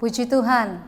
Puji Tuhan,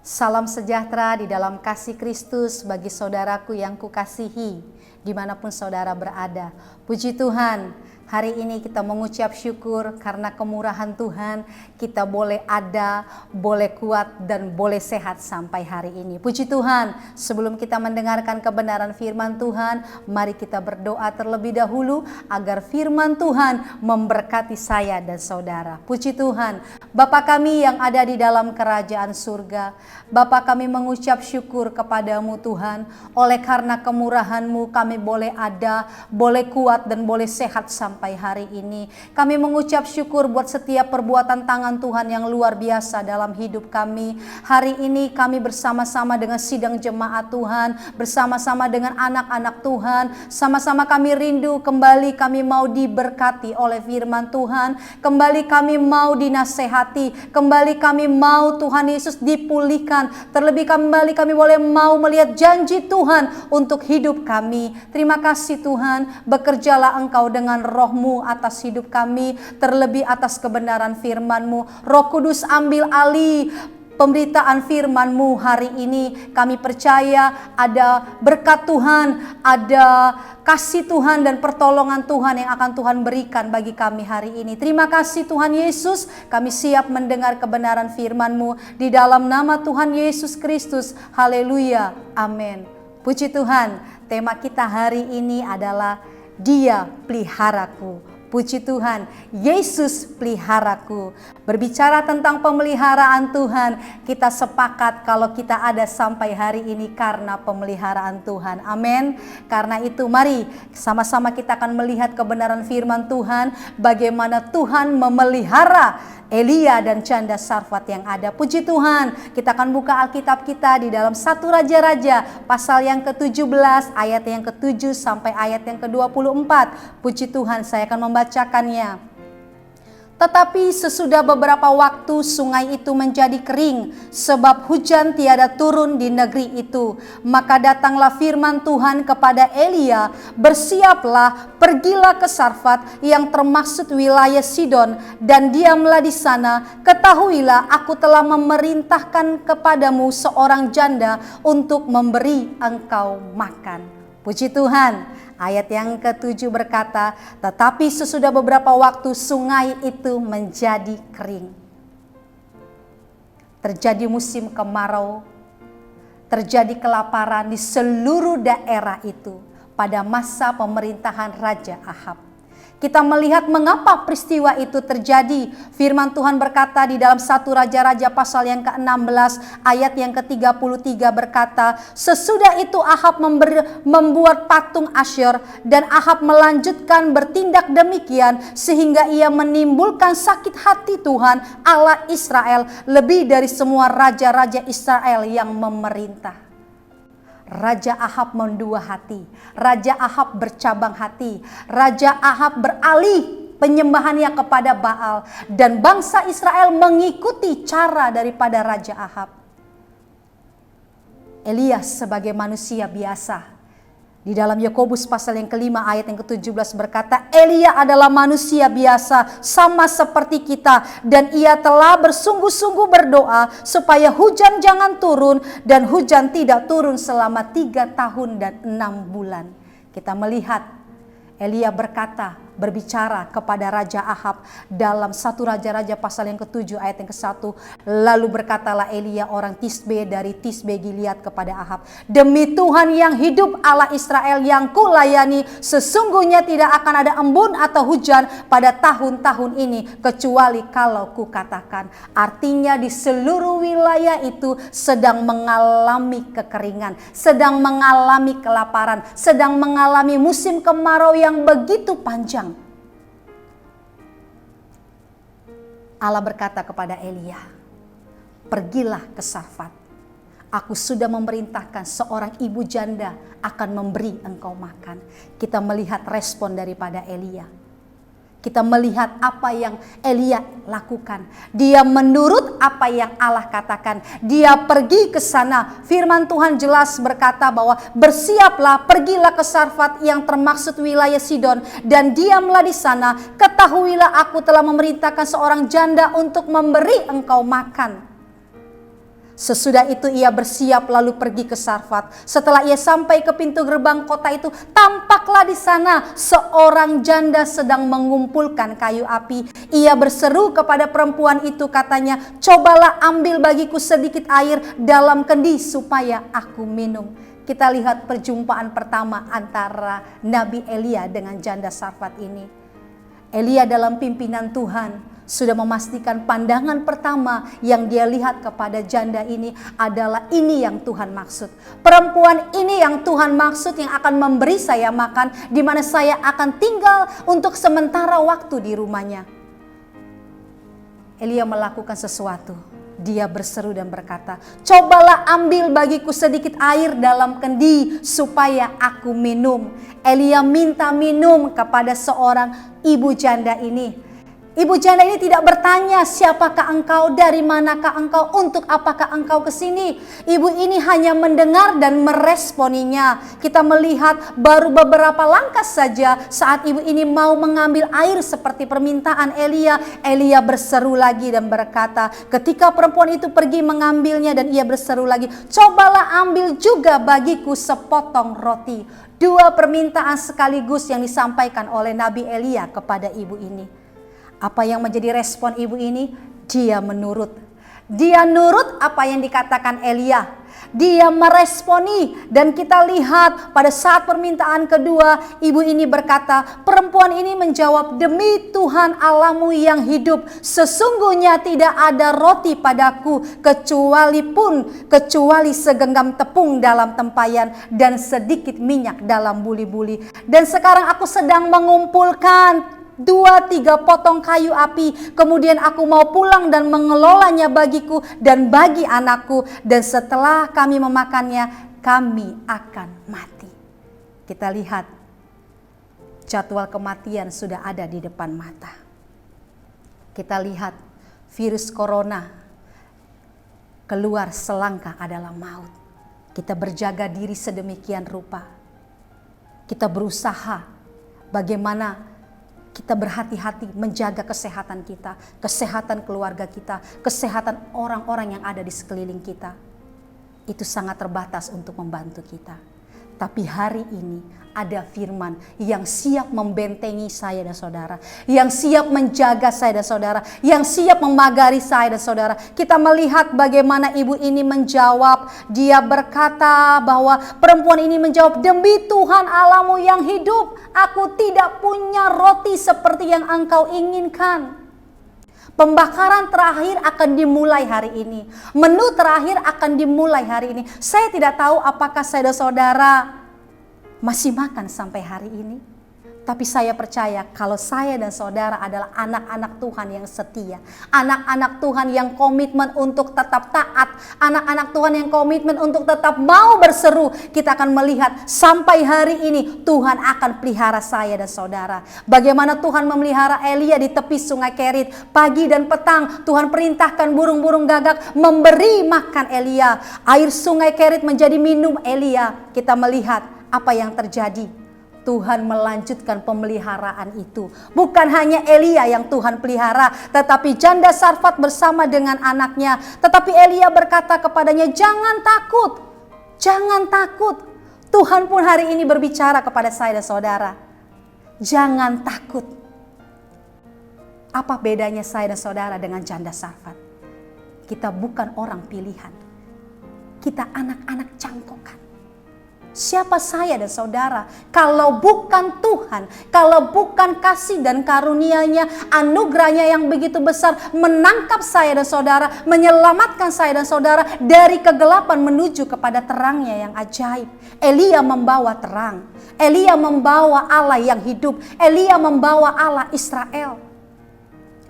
salam sejahtera di dalam kasih Kristus bagi saudaraku yang kukasihi, dimanapun saudara berada. Puji Tuhan, hari ini kita mengucap syukur karena kemurahan Tuhan, kita boleh ada, boleh kuat, dan boleh sehat sampai hari ini. Puji Tuhan, sebelum kita mendengarkan kebenaran firman Tuhan, mari kita berdoa terlebih dahulu agar firman Tuhan memberkati saya dan saudara. Puji Tuhan, Bapa kami yang ada di dalam kerajaan surga, Bapa kami mengucap syukur kepadamu Tuhan, oleh karena kemurahan-Mu kami boleh ada, boleh kuat, dan boleh sehat sampai hari ini. Kami mengucap syukur buat setiap perbuatan tangan Tuhan yang luar biasa dalam hidup kami. Hari ini kami bersama-sama dengan sidang jemaat Tuhan, bersama-sama dengan anak-anak Tuhan, sama-sama kami rindu kembali kami mau diberkati oleh firman Tuhan, kembali kami mau dinasehati, kembali kami mau Tuhan Yesus dipulihkan, terlebih kembali kami boleh mau melihat janji Tuhan untuk hidup kami. Terima kasih Tuhan, bekerjalah Engkau dengan roh-Mu atas hidup kami, terlebih atas kebenaran firman-Mu. Roh Kudus ambil alih pemberitaan firman-Mu hari ini. Kami percaya ada berkat Tuhan, ada kasih Tuhan dan pertolongan Tuhan yang akan Tuhan berikan bagi kami hari ini. Terima kasih Tuhan Yesus, kami siap mendengar kebenaran firman-Mu di dalam nama Tuhan Yesus Kristus. Haleluya, amin. Puji Tuhan, tema kita hari ini adalah Dia peliharaku. Puji Tuhan, Yesus peliharaku. Berbicara tentang pemeliharaan Tuhan, kita sepakat kalau kita ada sampai hari ini karena pemeliharaan Tuhan. Amin. Karena itu mari sama-sama kita akan melihat kebenaran firman Tuhan, bagaimana Tuhan memelihara Elia dan janda Sarfat yang ada. Puji Tuhan, kita akan buka Alkitab kita di dalam 1 Raja-Raja pasal yang ke-17 ayat yang ke-7 sampai ayat yang ke-24. Puji Tuhan, saya akan membacakannya. Tetapi sesudah beberapa waktu sungai itu menjadi kering sebab hujan tiada turun di negeri itu. Maka datanglah firman Tuhan kepada Elia, bersiaplah, pergilah ke Sarfat yang termaksud wilayah Sidon dan diamlah di sana. Ketahuilah aku telah memerintahkan kepadamu seorang janda untuk memberi engkau makan. Puji Tuhan. Ayat yang ke-7 berkata, tetapi sesudah beberapa waktu sungai itu menjadi kering. Terjadi musim kemarau, terjadi kelaparan di seluruh daerah itu pada masa pemerintahan Raja Ahab. Kita melihat mengapa peristiwa itu terjadi. Firman Tuhan berkata di dalam 1 Raja-Raja pasal yang ke-16 ayat yang ke-33 berkata, sesudah itu Ahab membuat patung Asyur dan Ahab melanjutkan bertindak demikian sehingga ia menimbulkan sakit hati Tuhan Allah Israel lebih dari semua raja-raja Israel yang memerintah. Raja Ahab mendua hati, Raja Ahab bercabang hati, Raja Ahab beralih penyembahannya kepada Baal, dan bangsa Israel mengikuti cara daripada Raja Ahab. Elia sebagai manusia biasa, di dalam Yakobus pasal yang ke-5 ayat yang ke-17 berkata, Elia adalah manusia biasa sama seperti kita, dan ia telah bersungguh-sungguh berdoa supaya hujan jangan turun, dan hujan tidak turun selama 3 tahun dan 6 bulan. Kita melihat Elia berbicara kepada Raja Ahab dalam 1 Raja-Raja pasal yang ke-7 ayat yang ke-1. Lalu berkatalah Elia orang Tisbe dari Tisbe Gilead kepada Ahab, demi Tuhan yang hidup Allah Israel yang kulayani, sesungguhnya tidak akan ada embun atau hujan pada tahun-tahun ini kecuali kalau kukatakan. Artinya di seluruh wilayah itu sedang mengalami kekeringan, sedang mengalami kelaparan, sedang mengalami musim kemarau yang begitu panjang. Allah berkata kepada Elia, pergilah ke Sarfat. Aku sudah memerintahkan seorang ibu janda akan memberi engkau makan. Kita melihat respon daripada Elia. Kita melihat apa yang Elia lakukan. Dia menurut apa yang Allah katakan. Dia pergi ke sana. Firman Tuhan jelas berkata bahwa bersiaplah, pergilah ke Sarfat yang termaksud wilayah Sidon dan diamlah di sana. Ketahuilah aku telah memerintahkan seorang janda untuk memberi engkau makan. Sesudah itu ia bersiap lalu pergi ke Sarfat. Setelah ia sampai ke pintu gerbang kota itu, tampaklah di sana seorang janda sedang mengumpulkan kayu api. Ia berseru kepada perempuan itu, katanya, "Cobalah ambil bagiku sedikit air dalam kendi supaya aku minum." Kita lihat perjumpaan pertama antara Nabi Elia dengan janda Sarfat ini. Elia dalam pimpinan Tuhan sudah memastikan pandangan pertama yang dia lihat kepada janda ini adalah ini yang Tuhan maksud. Perempuan ini yang Tuhan maksud, yang akan memberi saya makan, di mana saya akan tinggal untuk sementara waktu di rumahnya. Elia melakukan sesuatu. Dia berseru dan berkata, "Cobalah ambil bagiku sedikit air dalam kendi supaya aku minum." Elia minta minum kepada seorang ibu janda ini. Ibu janda ini tidak bertanya, "Siapakah engkau? Dari manakah engkau? Untuk apakah engkau ke sini?" Ibu ini hanya mendengar dan meresponinya. Kita melihat baru beberapa langkah saja saat ibu ini mau mengambil air seperti permintaan Elia. Elia berseru lagi dan berkata, ketika perempuan itu pergi mengambilnya, dan ia berseru lagi, "Cobalah ambil juga bagiku sepotong roti." Dua permintaan sekaligus yang disampaikan oleh Nabi Elia kepada ibu ini. Apa yang menjadi respon ibu ini? Dia menurut. Dia nurut apa yang dikatakan Elia. Dia meresponi, dan kita lihat pada saat permintaan kedua, ibu ini berkata, perempuan ini menjawab, "Demi Tuhan Allahmu yang hidup, sesungguhnya tidak ada roti padaku kecuali segenggam tepung dalam tempayan dan sedikit minyak dalam buli-buli. Dan sekarang aku sedang mengumpulkan 2-3 potong kayu api. Kemudian aku mau pulang dan mengelolanya bagiku dan bagi anakku. Dan setelah kami memakannya, kami akan mati." Kita lihat jadwal kematian sudah ada di depan mata. Kita lihat virus corona keluar selangkah adalah maut. Kita berjaga diri sedemikian rupa. Kita berusaha bagaimana kita berhati-hati menjaga kesehatan kita, kesehatan keluarga kita, kesehatan orang-orang yang ada di sekeliling kita. Itu sangat terbatas untuk membantu kita. Tapi hari ini ada firman yang siap membentengi saya dan saudara, yang siap menjaga saya dan saudara, yang siap memagari saya dan saudara. Kita melihat bagaimana ibu ini menjawab. Dia berkata bahwa perempuan ini menjawab, "Demi Tuhan Allahmu yang hidup, aku tidak punya roti seperti yang engkau inginkan." Pembakaran terakhir akan dimulai hari ini. Menu terakhir akan dimulai hari ini. Saya tidak tahu apakah saya dan saudara masih makan sampai hari ini. Tapi saya percaya kalau saya dan saudara adalah anak-anak Tuhan yang setia. Anak-anak Tuhan yang komitmen untuk tetap taat. Anak-anak Tuhan yang komitmen untuk tetap mau berseru. Kita akan melihat sampai hari ini Tuhan akan pelihara saya dan saudara. Bagaimana Tuhan memelihara Elia di tepi sungai Kerit. Pagi dan petang Tuhan perintahkan burung-burung gagak memberi makan Elia. Air sungai Kerit menjadi minum Elia. Kita melihat apa yang terjadi. Tuhan melanjutkan pemeliharaan itu. Bukan hanya Elia yang Tuhan pelihara, tetapi janda Sarfat bersama dengan anaknya. Tetapi Elia berkata kepadanya, "Jangan takut, jangan takut." Tuhan pun hari ini berbicara kepada saya dan saudara. Jangan takut. Apa bedanya saya dan saudara dengan janda Sarfat? Kita bukan orang pilihan. Kita anak-anak cangkokan. Siapa saya dan saudara kalau bukan Tuhan, kalau bukan kasih dan karunia-Nya, anugerahnya yang begitu besar menangkap saya dan saudara, menyelamatkan saya dan saudara dari kegelapan menuju kepada terangnya yang ajaib. Elia membawa terang, Elia membawa Allah yang hidup, Elia membawa Allah Israel.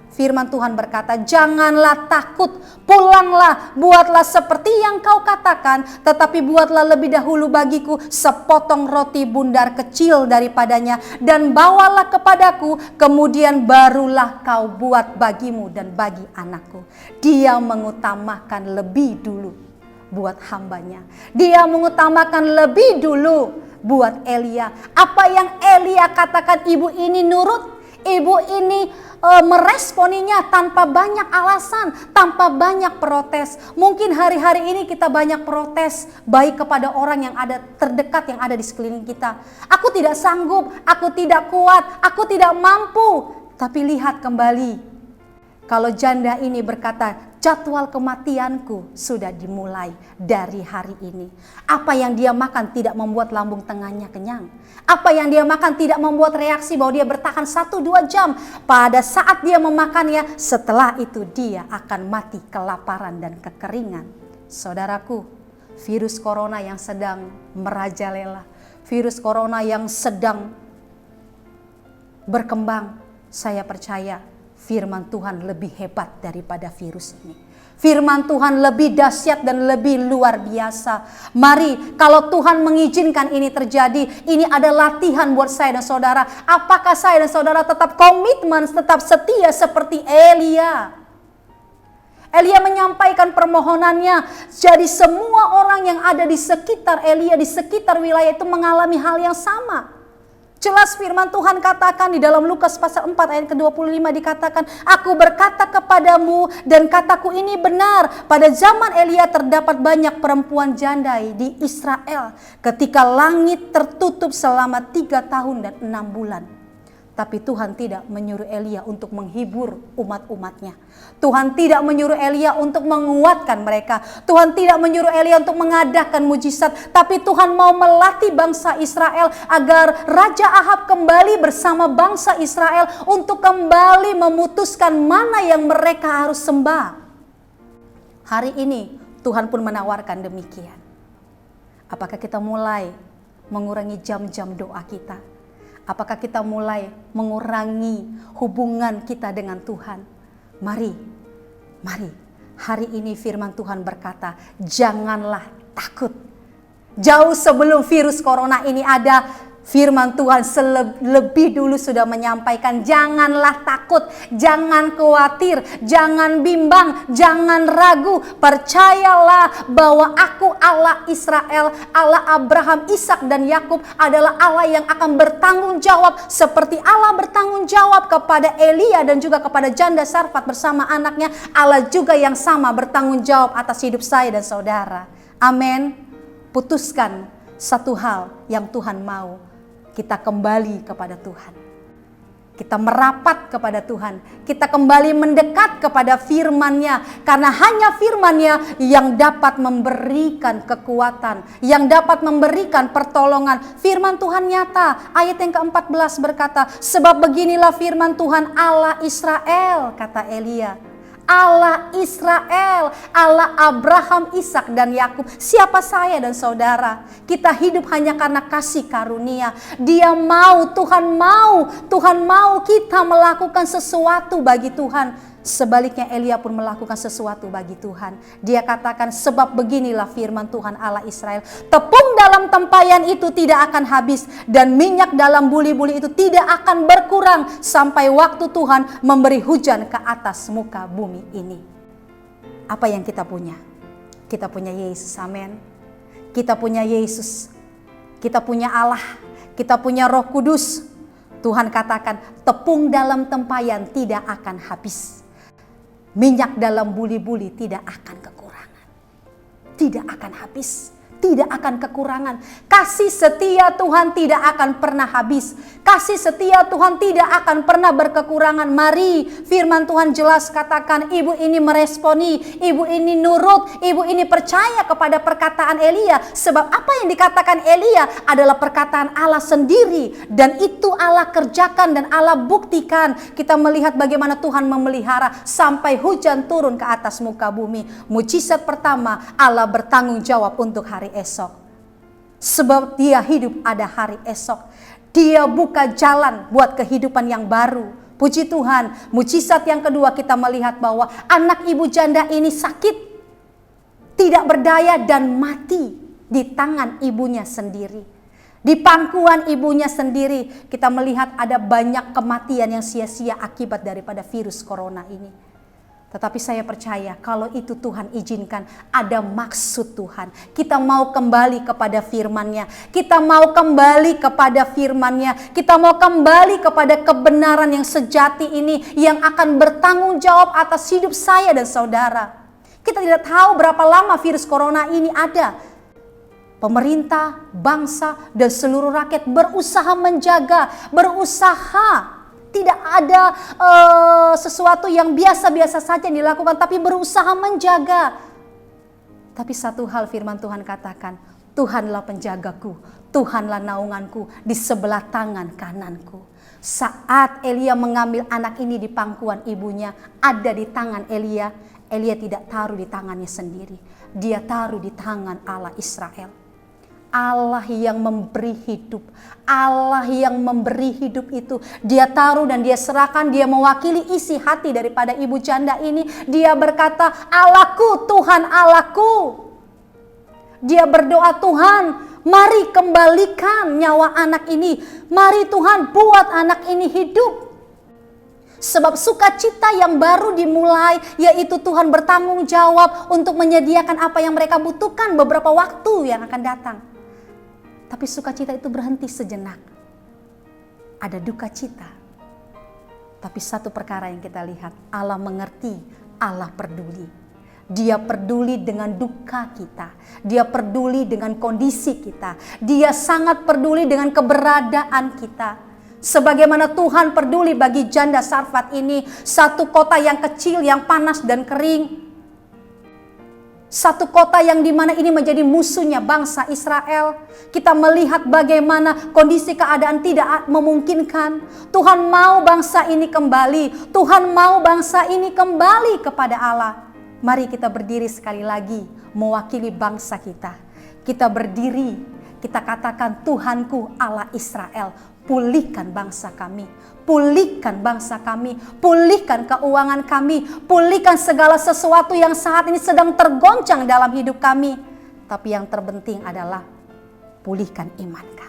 Firman Tuhan berkata, "Janganlah takut, pulanglah, buatlah seperti yang kau katakan, tetapi buatlah lebih dahulu bagiku sepotong roti bundar kecil daripadanya, dan bawalah kepadaku, kemudian barulah kau buat bagimu dan bagi anakku." Dia mengutamakan lebih dulu buat hambanya. Dia mengutamakan lebih dulu buat Elia. Apa yang Elia katakan, ibu ini nurut. Ibu ini meresponinya tanpa banyak alasan, tanpa banyak protes. Mungkin hari-hari ini kita banyak protes, baik kepada orang yang ada terdekat, yang ada di sekeliling kita. Aku tidak sanggup, aku tidak kuat, aku tidak mampu. Tapi lihat kembali, kalau janda ini berkata, jadwal kematianku sudah dimulai dari hari ini. Apa yang dia makan tidak membuat lambung tengahnya kenyang. Apa yang dia makan tidak membuat reaksi bahwa dia bertahan 1-2 jam. Pada saat dia memakannya, setelah itu dia akan mati kelaparan dan kekeringan. Saudaraku, virus corona yang sedang merajalela, virus corona yang sedang berkembang, saya percaya firman Tuhan lebih hebat daripada virus ini. Firman Tuhan lebih dahsyat dan lebih luar biasa. Mari, kalau Tuhan mengizinkan ini terjadi, ini ada latihan buat saya dan saudara. Apakah saya dan saudara tetap komitmen, tetap setia seperti Elia? Elia menyampaikan permohonannya. Jadi semua orang yang ada di sekitar Elia, di sekitar wilayah itu mengalami hal yang sama. Jelas firman Tuhan katakan di dalam Lukas pasal 4 ayat ke-25 dikatakan, aku berkata kepadamu dan kataku ini benar. Pada zaman Elia terdapat banyak perempuan janda di Israel ketika langit tertutup selama 3 tahun dan 6 bulan. Tapi Tuhan tidak menyuruh Elia untuk menghibur umat-umatnya. Tuhan tidak menyuruh Elia untuk menguatkan mereka. Tuhan tidak menyuruh Elia untuk mengadakan mujizat. Tapi Tuhan mau melatih bangsa Israel agar Raja Ahab kembali bersama bangsa Israel untuk kembali memutuskan mana yang mereka harus sembah. Hari ini Tuhan pun menawarkan demikian. Apakah kita mulai mengurangi jam-jam doa kita? Apakah kita mulai mengurangi hubungan kita dengan Tuhan? Mari, hari ini firman Tuhan berkata, janganlah takut. Jauh sebelum virus corona ini ada, firman Tuhan lebih dulu sudah menyampaikan, janganlah takut, jangan khawatir, jangan bimbang, jangan ragu. Percayalah bahwa aku Allah Israel, Allah Abraham, Ishak dan Yakub adalah Allah yang akan bertanggung jawab seperti Allah bertanggung jawab kepada Elia dan juga kepada janda Sarfat bersama anaknya. Allah juga yang sama bertanggung jawab atas hidup saya dan saudara. Amin. Putuskan satu hal yang Tuhan mau. Kita kembali kepada Tuhan. Kita merapat kepada Tuhan. Kita kembali mendekat kepada firman-Nya. Karena hanya firman-Nya yang dapat memberikan kekuatan. Yang dapat memberikan pertolongan. Firman Tuhan nyata. Ayat yang ke-14 berkata, sebab beginilah firman Tuhan Allah Israel, kata Elia. Allah Israel, Allah Abraham, Ishak dan Yakub. Siapa saya dan saudara? Kita hidup hanya karena kasih karunia. Dia mau, Tuhan mau kita melakukan sesuatu bagi Tuhan. Sebaliknya Elia pun melakukan sesuatu bagi Tuhan. Dia katakan, sebab beginilah firman Tuhan Allah Israel. Tepung dalam tempayan itu tidak akan habis, dan minyak dalam buli-buli itu tidak akan berkurang sampai waktu Tuhan memberi hujan ke atas muka bumi ini. Apa yang kita punya? Kita punya Yesus, amin. Kita punya Yesus. Kita punya Allah. Kita punya Roh Kudus. Tuhan katakan, tepung dalam tempayan tidak akan habis. Minyak dalam buli-buli tidak akan kekurangan. Tidak akan habis. Tidak akan kekurangan. Kasih setia Tuhan tidak akan pernah habis. Kasih setia Tuhan tidak akan pernah berkekurangan. Mari, firman Tuhan jelas katakan, ibu ini meresponi, ibu ini nurut, ibu ini percaya kepada perkataan Elia. Sebab apa yang dikatakan Elia adalah perkataan Allah sendiri. Dan itu Allah kerjakan dan Allah buktikan. Kita melihat bagaimana Tuhan memelihara sampai hujan turun ke atas muka bumi. Mujizat pertama, Allah bertanggung jawab untuk hari esok. Sebab dia hidup ada hari esok. Dia buka jalan buat kehidupan yang baru. Puji Tuhan. Mujizat yang kedua, kita melihat bahwa anak ibu janda ini sakit, tidak berdaya dan mati di tangan ibunya sendiri. Di pangkuan ibunya sendiri. Kita melihat ada banyak kematian yang sia-sia akibat daripada virus corona ini. Tetapi saya percaya kalau itu Tuhan izinkan, ada maksud Tuhan. Kita mau kembali kepada firman-Nya. Kita mau kembali kepada firman-Nya. Kita mau kembali kepada kebenaran yang sejati ini, yang akan bertanggung jawab atas hidup saya dan saudara. Kita tidak tahu berapa lama virus corona ini ada. Pemerintah, bangsa, dan seluruh rakyat berusaha menjaga, berusaha. Tidak ada sesuatu yang biasa-biasa saja dilakukan, tapi berusaha menjaga. Tapi satu hal firman Tuhan katakan, Tuhanlah penjagaku, Tuhanlah naunganku di sebelah tangan kananku. Saat Elia mengambil anak ini di pangkuan ibunya, ada di tangan Elia, Elia tidak taruh di tangannya sendiri. Dia taruh di tangan Allah Israel. Allah yang memberi hidup, Allah yang memberi hidup itu dia taruh dan dia serahkan, dia mewakili isi hati daripada ibu janda ini. Dia berkata, Allahku, Tuhan Allahku. Dia berdoa, Tuhan, mari kembalikan nyawa anak ini. Mari Tuhan buat anak ini hidup. Sebab sukacita yang baru dimulai, yaitu Tuhan bertanggung jawab untuk menyediakan apa yang mereka butuhkan beberapa waktu yang akan datang. Tapi sukacita itu berhenti sejenak. Ada duka cita. Tapi satu perkara yang kita lihat, Allah mengerti, Allah peduli. Dia peduli dengan duka kita. Dia peduli dengan kondisi kita. Dia sangat peduli dengan keberadaan kita. Sebagaimana Tuhan peduli bagi janda Sarfat ini, satu kota yang kecil, yang panas dan kering. Satu kota yang dimana ini menjadi musuhnya bangsa Israel. Kita melihat bagaimana kondisi keadaan tidak memungkinkan. Tuhan mau bangsa ini kembali. Tuhan mau bangsa ini kembali kepada Allah. Mari kita berdiri sekali lagi mewakili bangsa kita. Kita berdiri, kita katakan, Tuhanku Allah Israel, pulihkan bangsa kami. Pulihkan bangsa kami, pulihkan keuangan kami, pulihkan segala sesuatu yang saat ini sedang tergoncang dalam hidup kami. Tapi yang terpenting adalah pulihkan iman kami.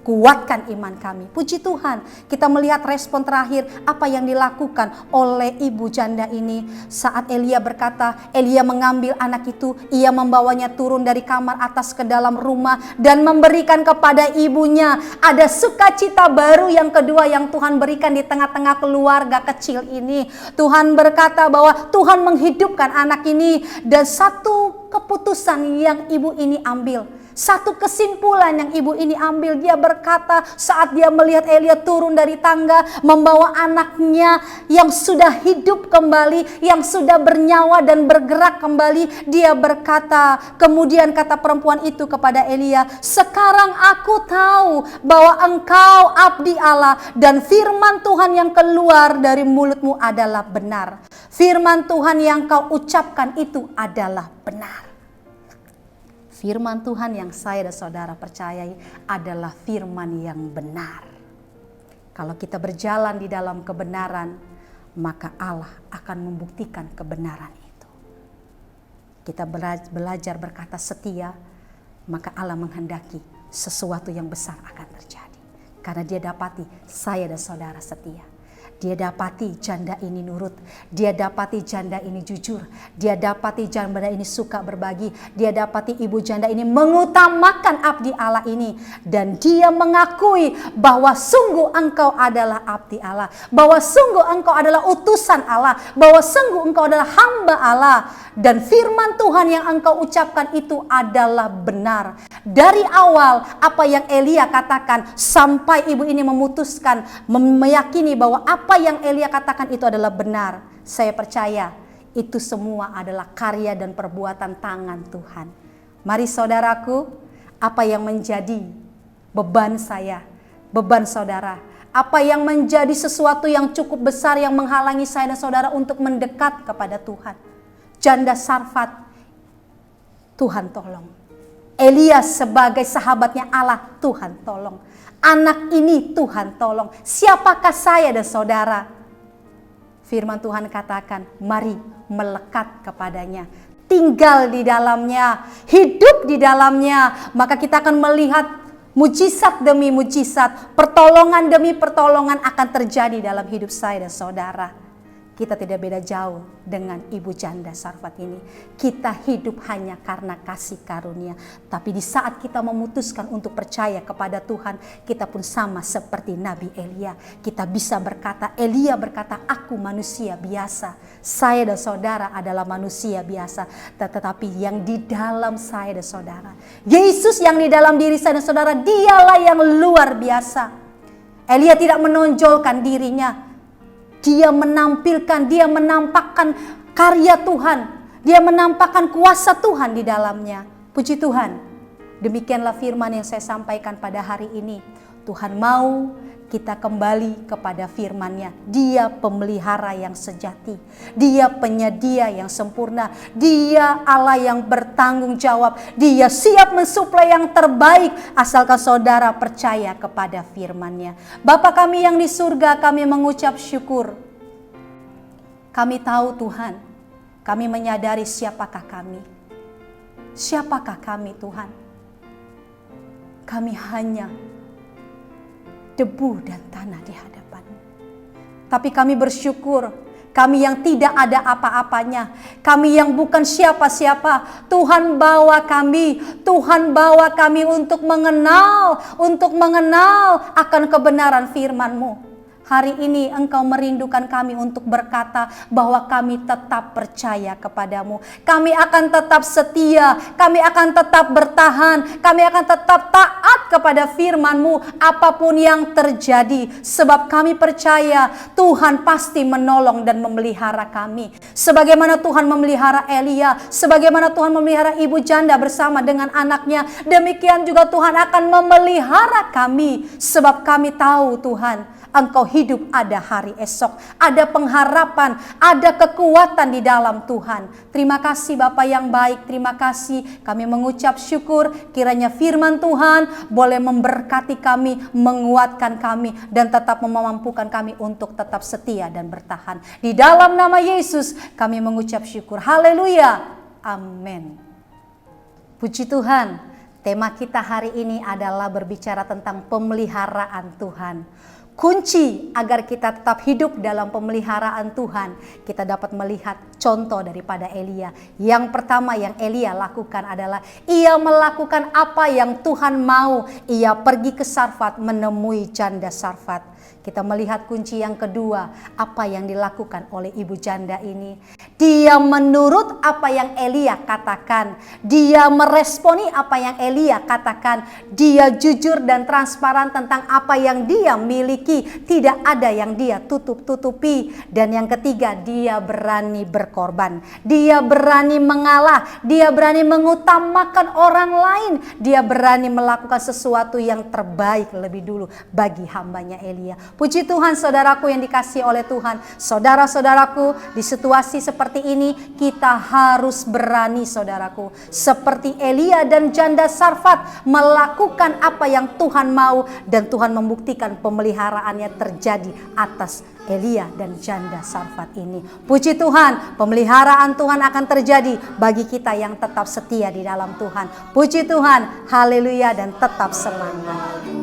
Kuatkan iman kami. Puji Tuhan, kita melihat respon terakhir apa yang dilakukan oleh ibu janda ini. Saat Elia berkata, Elia mengambil anak itu, ia membawanya turun dari kamar atas ke dalam rumah dan memberikan kepada ibunya. Ada sukacita baru yang kedua yang Tuhan berikan di tengah-tengah keluarga kecil ini. Tuhan berkata bahwa Tuhan menghidupkan anak ini, dan satu keputusan yang ibu ini ambil, satu kesimpulan yang ibu ini ambil, dia berkata saat dia melihat Elia turun dari tangga membawa anaknya yang sudah hidup kembali, yang sudah bernyawa dan bergerak kembali, dia berkata, kemudian kata perempuan itu kepada Elia, sekarang aku tahu bahwa engkau abdi Allah dan firman Tuhan yang keluar dari mulutmu adalah benar. Firman Tuhan yang kau ucapkan itu adalah benar. Firman Tuhan yang saya dan saudara percayai adalah firman yang benar. Kalau kita berjalan di dalam kebenaran, maka Allah akan membuktikan kebenaran itu. Kita belajar berkata setia, maka Allah menghendaki sesuatu yang besar akan terjadi. Karena dia dapati saya dan saudara setia. Dia dapati janda ini nurut, dia dapati janda ini jujur, dia dapati janda ini suka berbagi, dia dapati ibu janda ini mengutamakan abdi Allah ini. Dan dia mengakui bahwa sungguh engkau adalah abdi Allah, bahwa sungguh engkau adalah utusan Allah, bahwa sungguh engkau adalah hamba Allah. Dan firman Tuhan yang engkau ucapkan itu adalah benar. Dari awal apa yang Elia katakan sampai ibu ini memutuskan, meyakini bahwa apa yang Elia katakan itu adalah benar. Saya percaya itu semua adalah karya dan perbuatan tangan Tuhan. Mari saudaraku, apa yang menjadi beban saya, beban saudara, apa yang menjadi sesuatu yang cukup besar yang menghalangi saya dan saudara untuk mendekat kepada Tuhan. Janda Sarfat, Tuhan tolong. Elia sebagai sahabatnya Allah, Tuhan tolong. Anak ini Tuhan tolong. Siapakah saya dan saudara? Firman Tuhan katakan, mari melekat kepadanya, tinggal di dalamnya, hidup di dalamnya. Maka kita akan melihat mujizat demi mujizat, pertolongan demi pertolongan akan terjadi dalam hidup saya dan saudara. kita tidak beda jauh dengan ibu janda Sarfat ini. Kita hidup hanya karena kasih karunia. Tapi di saat kita memutuskan untuk percaya kepada Tuhan, kita pun sama seperti Nabi Elia. Kita bisa berkata, Elia berkata, aku manusia biasa. Saya dan saudara adalah manusia biasa. Tetapi yang di dalam saya dan saudara, Yesus yang di dalam diri saya dan saudara, dialah yang luar biasa. Elia tidak menonjolkan dirinya. Dia menampilkan, dia menampakkan karya Tuhan. Dia menampakkan kuasa Tuhan di dalamnya. Puji Tuhan. Demikianlah firman yang saya sampaikan pada hari ini. Tuhan mau kita kembali kepada firman-Nya. Dia pemelihara yang sejati. Dia penyedia yang sempurna. Dia Allah yang bertanggung jawab. Dia siap mensuplai yang terbaik asalkan saudara percaya kepada firman-Nya. Bapa kami yang di surga, kami mengucap syukur. Kami tahu Tuhan, kami menyadari siapakah kami. Siapakah kami Tuhan? Kami hanya debu dan tanah di hadapan-Mu. Tapi kami bersyukur, kami yang tidak ada apa-apanya, kami yang bukan siapa-siapa, Tuhan bawa kami untuk mengenal akan kebenaran firman-Mu. Hari ini Engkau merindukan kami untuk berkata bahwa kami tetap percaya kepadamu. Kami akan tetap setia, kami akan tetap bertahan, kami akan tetap taat kepada firman-Mu apapun yang terjadi. Sebab kami percaya Tuhan pasti menolong dan memelihara kami. Sebagaimana Tuhan memelihara Elia, sebagaimana Tuhan memelihara ibu janda bersama dengan anaknya, demikian juga Tuhan akan memelihara kami. Sebab kami tahu Tuhan, Engkau hidup, ada hari esok, ada pengharapan, ada kekuatan di dalam Tuhan. Terima kasih Bapa yang baik, terima kasih. Kami mengucap syukur kiranya firman Tuhan boleh memberkati kami, menguatkan kami, dan tetap memampukan kami untuk tetap setia dan bertahan. Di dalam nama Yesus kami mengucap syukur. Haleluya. Amin. Puji Tuhan. Tema kita hari ini adalah berbicara tentang pemeliharaan Tuhan. Kunci agar kita tetap hidup dalam pemeliharaan Tuhan, kita dapat melihat contoh daripada Elia. Yang pertama yang Elia lakukan adalah ia melakukan apa yang Tuhan mau. Ia pergi ke Sarfat menemui janda Sarfat. Kita melihat kunci yang kedua, apa yang dilakukan oleh ibu janda ini. Dia menurut apa yang Elia katakan. Dia meresponi apa yang Elia katakan. Dia jujur dan transparan tentang apa yang dia miliki. Tidak ada yang dia tutup-tutupi. Dan yang ketiga, dia berani berkorban. Dia berani mengalah. Dia berani mengutamakan orang lain. Dia berani melakukan sesuatu yang terbaik lebih dulu bagi hambanya Elia. Puji Tuhan, saudaraku yang dikasihi oleh Tuhan. Saudara-saudaraku, di situasi seperti ini kita harus berani, saudaraku. Seperti Elia dan janda Sarfat melakukan apa yang Tuhan mau, dan Tuhan membuktikan pemeliharaannya terjadi atas Elia dan janda Sarfat ini. Puji Tuhan, pemeliharaan Tuhan akan terjadi bagi kita yang tetap setia di dalam Tuhan. Puji Tuhan, haleluya, dan tetap semangat.